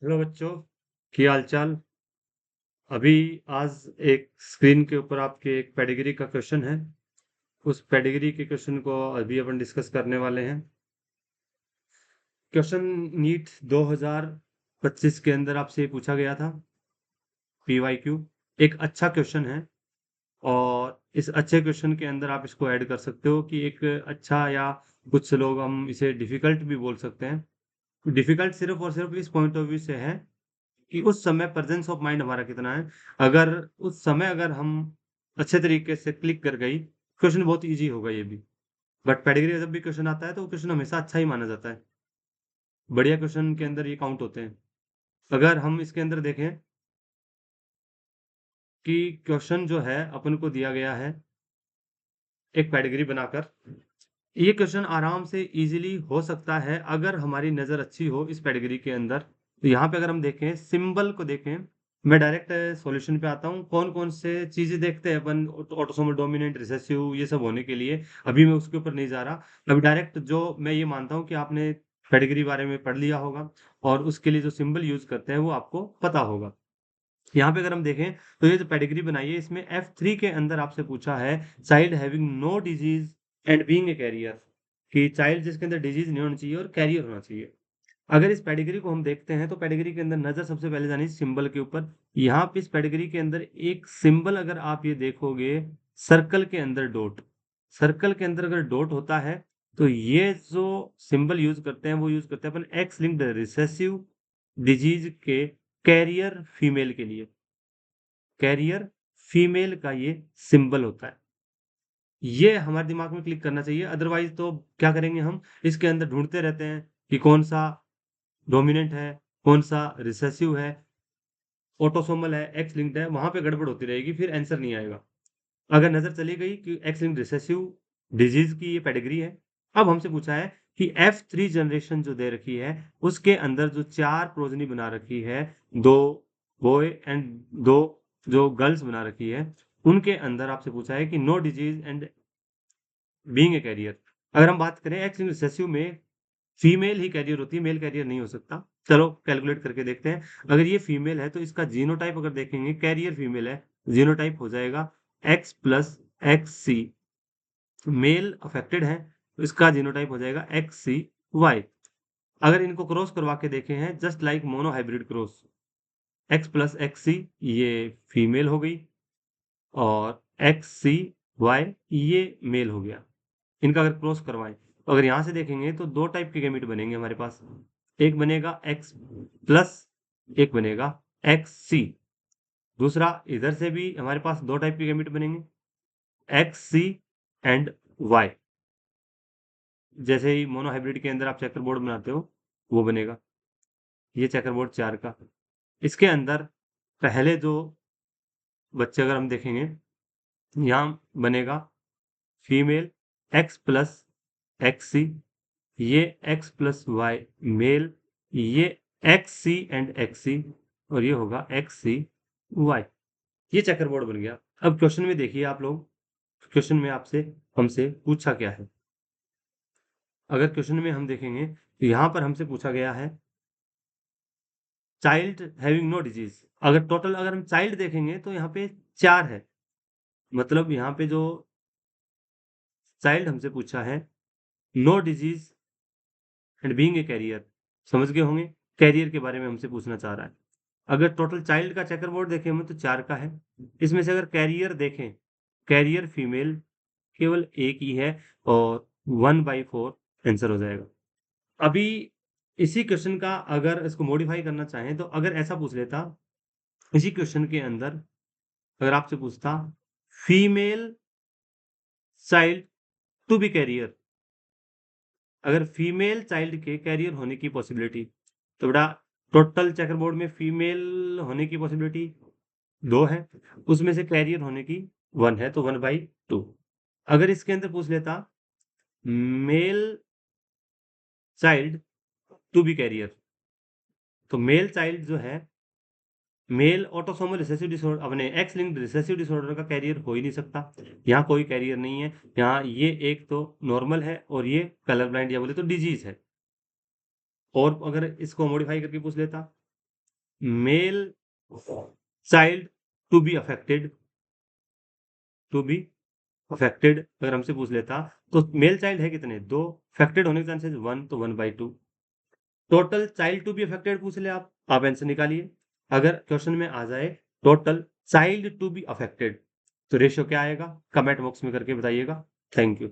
Hello बच्चों, क्या हाल चाल। अभी आज एक स्क्रीन के ऊपर आपके एक पेडिग्री का क्वेश्चन है। उस पेडिग्री के क्वेश्चन को अभी अपन डिस्कस करने वाले हैं। क्वेश्चन नीट 2025 के अंदर आपसे पूछा गया था। पीवाईक्यू एक अच्छा क्वेश्चन है और इस अच्छे क्वेश्चन के अंदर आप इसको ऐड कर सकते हो कि एक अच्छा, या कुछ लोग हम इसे डिफिकल्ट भी बोल सकते हैं। डिफिकल्ट सिर्फ और सिर्फ इस पॉइंट ऑफ व्यू से है कि उस समय प्रेजेंस ऑफ माइंड हमारा कितना है। अगर उस समय अगर हम अच्छे तरीके से क्लिक कर गई, क्वेश्चन बहुत इजी होगा ये भी। बट पेडिग्री जब भी क्वेश्चन आता है तो क्वेश्चन हमेशा अच्छा ही माना जाता है। बढ़िया क्वेश्चन के अंदर ये काउंट होते हैं। अगर हम इसके अंदर देखें कि क्वेश्चन जो है अपन को दिया गया है एक पेडिग्री बनाकर, ये क्वेश्चन आराम से इजीली हो सकता है अगर हमारी नज़र अच्छी हो इस पेडिग्री के अंदर। तो यहाँ पे अगर हम देखें, सिंबल को देखें, मैं डायरेक्ट सॉल्यूशन पे आता हूँ। कौन कौन से चीजें देखते हैं अपन ऑटोसोमल डोमिनेंट, रिसेसिव, ये सब होने के लिए। अभी मैं उसके ऊपर नहीं जा रहा। अभी डायरेक्ट जो मैं ये मानता हूँ कि आपने पेडिग्री बारे में पढ़ लिया होगा और उसके लिए जो सिंबल यूज करते हैं वो आपको पता होगा। यहाँ पे अगर हम देखें तो ये जो पेडिग्री बनाई है इसमें F3 के अंदर आपसे पूछा है child having no disease and being a carrier, कि चाइल्ड जिसके अंदर डिजीज नहीं होना चाहिए और कैरियर होना चाहिए। अगर इस पेडिग्री को हम देखते हैं तो पेडिग्री के अंदर नजर सबसे पहले जानी सिंबल के ऊपर। यहाँ पे इस पेडिग्री के अंदर एक सिंबल अगर आप ये देखोगे, सर्कल के अंदर डॉट, सर्कल के अंदर अगर डॉट होता है तो ये जो सिंबल यूज करते हैं वो यूज करते हैं अपन एक्स लिंक्ड रिसेसिव डिजीज के कैरियर फीमेल के लिए। कैरियर फीमेल का ये सिंबल होता है। ये हमारे दिमाग में क्लिक करना चाहिए, अदरवाइज तो क्या करेंगे हम, इसके अंदर ढूंढते रहते हैं कि कौन सा डोमिनेंट है, कौन सा रिसेसिव है, ऑटोसोमल है, एक्स लिंक्ड है, वहां पे गड़बड़ होती रहेगी, फिर आंसर नहीं आएगा। अगर नजर चली गई कि एक्स लिंक्ड रिसेसिव डिजीज की ये पेडिग्री है। अब हमसे पूछा है कि F3 जनरेशन जो दे रखी है उसके अंदर जो चार प्रोजनी बना रखी है, दो बॉय एंड दो जो गर्ल्स बना रखी है, उनके अंदर आपसे पूछा है कि no disease and being a carrier. अगर हम बात करें एक्स लिंक्ड रिसेसिव में फीमेल ही कैरियर होती है, मेल कैरियर नहीं हो सकता। चलो कैलकुलेट करके देखते हैं। अगर ये फीमेल है तो इसका जीनोटाइप अगर देखेंगे, कैरियर फीमेल है, जीनोटाइप हो जाएगा एक्स प्लस एक्स सी। मेल अफेक्टेड है तो इसका जीनोटाइप हो जाएगा एक्स सी वाई। अगर इनको क्रॉस करवा के देखे हैं, just like mono hybrid cross, x plus x c ये फीमेल हो गई और एक्स सी वाई ये मेल हो गया। इनका अगर क्रॉस करवाएं तो अगर यहां से देखेंगे तो दो टाइप के गैमीट बनेंगे हमारे पास। एक बनेगा एक्स प्लस, एक बनेगा एक्स सी। दूसरा इधर से भी हमारे पास दो टाइप के गैमीट बनेंगे, एक्स सी एंड वाई। जैसे ही मोनोहाइब्रिड के अंदर आप चेकर बोर्ड बनाते हो वो बनेगा। ये चेकर बोर्ड चार का, इसके अंदर पहले जो बच्चे अगर हम देखेंगे, यहाँ बनेगा female x plus x c, ये एक्स प्लस वाई मेल, ये एक्स सी एंड एक्स सी, और ये होगा एक्स सी वाई। ये चेकर बोर्ड बन गया। अब क्वेश्चन में देखिए आप लोग, क्वेश्चन में आपसे हमसे पूछा क्या है। अगर क्वेश्चन में हम देखेंगे तो यहां पर हमसे पूछा गया है चाइल्ड हैविंग नो डिजीज। अगर टोटल अगर हम चाइल्ड देखेंगे तो यहाँ पे चार है। मतलब यहाँ पे जो चाइल्ड हमसे पूछा है no disease and being a carrier, समझ गए होंगे, कैरियर के बारे में हमसे पूछना चाह रहा है। अगर टोटल चाइल्ड का चेकर बोर्ड देखें हम तो चार का है। इसमें से अगर कैरियर देखें, कैरियर फीमेल केवल एक ही है और 1/4 आंसर हो जाएगा। अभी इसी क्वेश्चन का अगर इसको मॉडिफाई करना चाहें तो अगर ऐसा पूछ लेता, इसी क्वेश्चन के अंदर अगर आपसे पूछता female child to be carrier, अगर फीमेल चाइल्ड के कैरियर होने की पॉसिबिलिटी, तो बेटा टोटल चेकर बोर्ड में फीमेल होने की पॉसिबिलिटी दो है, उसमें से कैरियर होने की वन है, तो 1/2। अगर इसके अंदर पूछ लेता male child to be carrier, तो मेल चाइल्ड जो है, मेल ऑटोसोमल रिसेसिव डिसऑर्डर अपने एक्स लिंक्ड रिसेसिव डिसऑर्डर का कैरियर हो ही नहीं सकता। यहाँ कोई कैरियर नहीं है। यहाँ ये एक तो नॉर्मल है और ये कलर ब्लाइंड या बोले तो डिजीज है। और अगर इसको मॉडिफाई करके पूछ लेता male child to be affected, to be affected अगर हमसे पूछ लेता तो मेल चाइल्ड है कितने? 2, अफेक्टेड होने के चांसेस 1 तो 1/2। Total child to be affected पूछ ले आप आंसर निकालिए। अगर क्वेश्चन में आ जाए total child to be affected तो रेशियो क्या आएगा? कमेंट बॉक्स में करके बताइएगा। Thank you.